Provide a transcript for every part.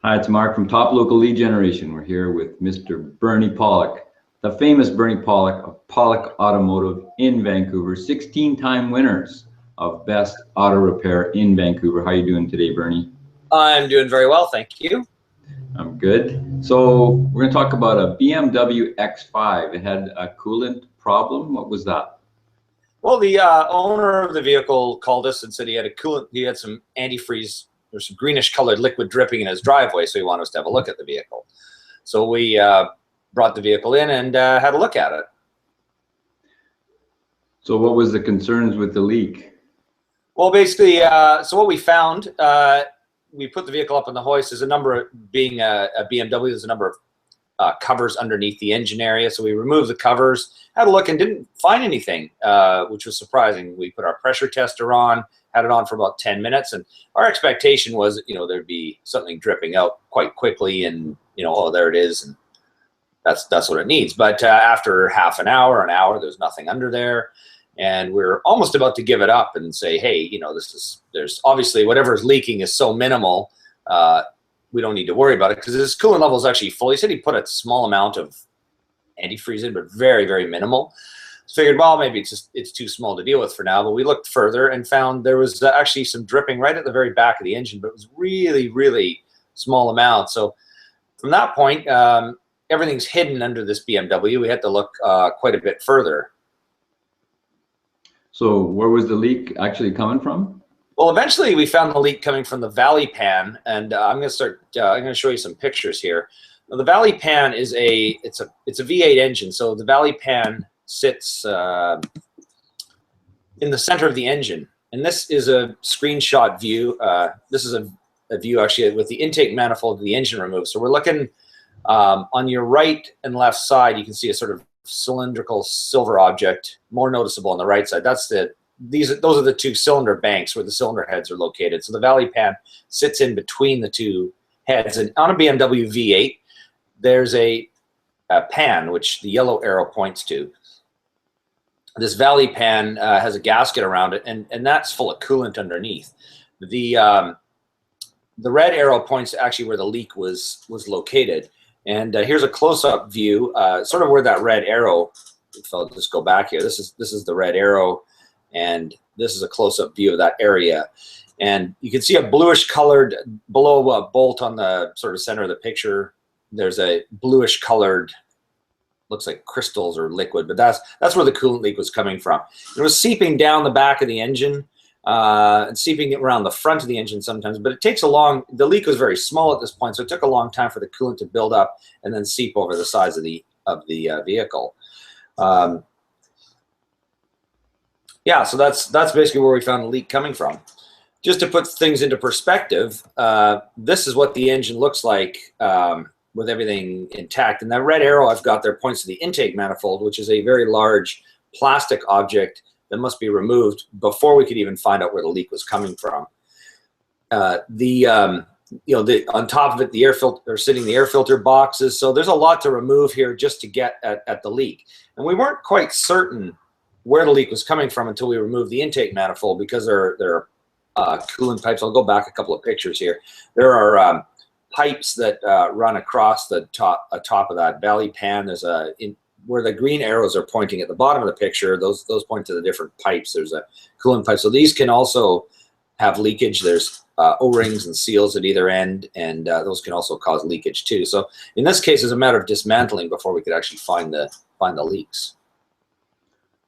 Hi, it's Mark from Top Local Lead Generation. We're here with Mr. Bernie Pollock, the famous Bernie Pollock of Pollock Automotive in Vancouver, 16-time winners of Best Auto Repair in Vancouver. How are you doing today, Bernie? I'm doing very well, thank you. I'm good. So we're going to talk about a BMW X5. It had a coolant problem. What was that? Well, the owner of the vehicle called us and said he had a coolant. He had some antifreeze. There's some greenish-colored liquid dripping in his driveway, so he wanted us to have a look at the vehicle. So we brought the vehicle in and had a look at it. So what was the concerns with the leak? Well, basically, so what we found, we put the vehicle up on the hoist. There's a number of, being a BMW, there's a number of covers underneath the engine area. So we removed the covers, had a look, and didn't find anything, which was surprising. We put our pressure tester on, had it on for about 10 minutes, and our expectation was, there'd be something dripping out quite quickly, and oh, there it is, and that's what it needs. But after half an hour, there's nothing under there, and we're almost about to give it up and say, hey, there's obviously whatever is leaking is so minimal. We don't need to worry about it because this coolant level is actually full. He said he put a small amount of antifreeze in, but very, very minimal. So figured, well, maybe it's too small to deal with for now. But we looked further and found there was actually some dripping right at the very back of the engine, but it was really, really small amount. So from that point, everything's hidden under this BMW. We had to look quite a bit further. So where was the leak actually coming from? Well, eventually we found the leak coming from the valley pan, and I'm going to show you some pictures here. Now, the valley pan is it's a V8 engine, so the valley pan sits in the center of the engine, and this is a screenshot view. This is a view actually with the intake manifold of the engine removed. So we're looking on your right and left side. You can see a sort of cylindrical silver object, more noticeable on the right side. Those are the two cylinder banks where the cylinder heads are located. So the valley pan sits in between the two heads. And on a BMW V8, there's a pan, which the yellow arrow points to. This valley pan has a gasket around it, and that's full of coolant underneath. The red arrow points to actually where the leak was located. And here's a close-up view, sort of where that red arrow, if I'll just go back here, this is the red arrow. And this is a close-up view of that area. And you can see a bluish colored, below a bolt on the sort of center of the picture, there's a bluish colored, looks like crystals or liquid, but that's where the coolant leak was coming from. It was seeping down the back of the engine and seeping around the front of the engine sometimes, but it takes the leak was very small at this point, so it took a long time for the coolant to build up and then seep over the sides of the vehicle. Yeah, so that's basically where we found the leak coming from. Just to put things into perspective, this is what the engine looks like with everything intact. And that red arrow I've got there points to the intake manifold, which is a very large plastic object that must be removed before we could even find out where the leak was coming from. On top of it, the air filter, sitting the air filter boxes. So there's a lot to remove here just to get at the leak. And we weren't quite certain where the leak was coming from until we removed the intake manifold, because there are coolant pipes. I'll go back a couple of pictures here. There are pipes that run across the top of that valley pan. There's where the green arrows are pointing at the bottom of the picture. Those point to the different pipes. There's a coolant pipe. So these can also have leakage. There's O-rings and seals at either end, and those can also cause leakage too. So in this case, it's a matter of dismantling before we could actually find the leaks.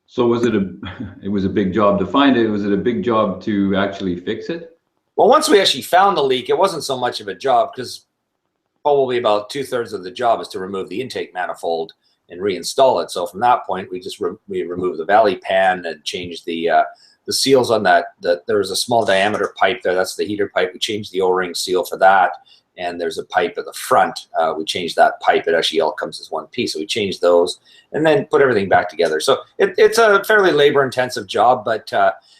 So it was a big job to find it. Was it a big job to actually fix it? Well, once we actually found the leak, it wasn't so much of a job, because probably about 2/3 of the job is to remove the intake manifold and reinstall it. So from that point, we removed the valley pan and changed the seals on that. There was a small diameter pipe there. That's the heater pipe. We changed the O-ring seal for that. And there's a pipe at the front. We changed that pipe. It actually all comes as one piece. So we changed those and then put everything back together. So it's a fairly labor-intensive job, but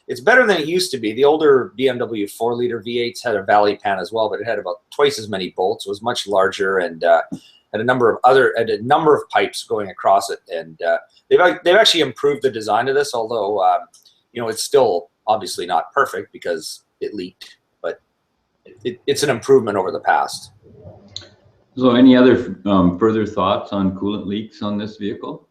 it's better than it used to be. The older BMW 4-liter V8s had a valley pan as well, but it had about twice as many bolts. It was much larger and had a number of pipes going across it. And they've actually improved the design of this, although it's still obviously not perfect because it leaked. It's an improvement over the past. So any other further thoughts on coolant leaks on this vehicle?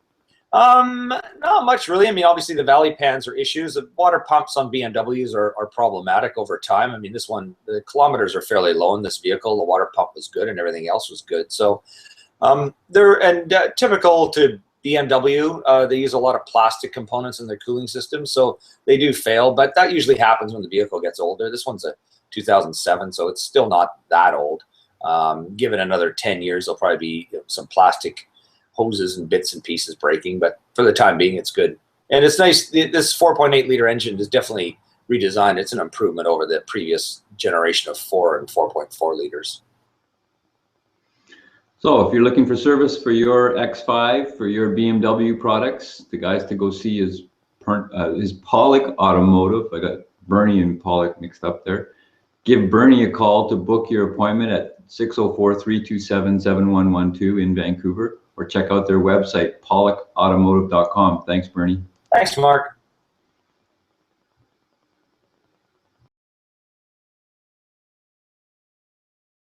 Not much really. I mean, obviously the valley pans are issues. The water pumps on BMWs are problematic over time. I mean, this one, the kilometers are fairly low in this vehicle. The water pump was good and everything else was good. So typical to BMW, they use a lot of plastic components in their cooling system, so they do fail, but that usually happens when the vehicle gets older. This one's a 2007, so it's still not that old. Given another 10 years, there'll probably be some plastic hoses and bits and pieces breaking, but for the time being, it's good. And it's nice, this 4.8 liter engine is definitely redesigned. It's an improvement over the previous generation of 4 and 4.4 liters. So if you're looking for service for your X5, for your BMW products, the guys to go see is Pollock Automotive. I got Bernie and Pollock mixed up there. Give Bernie a call to book your appointment at 604-327-7112 in Vancouver, or check out their website, pollockautomotive.com. Thanks, Bernie. Thanks, Mark.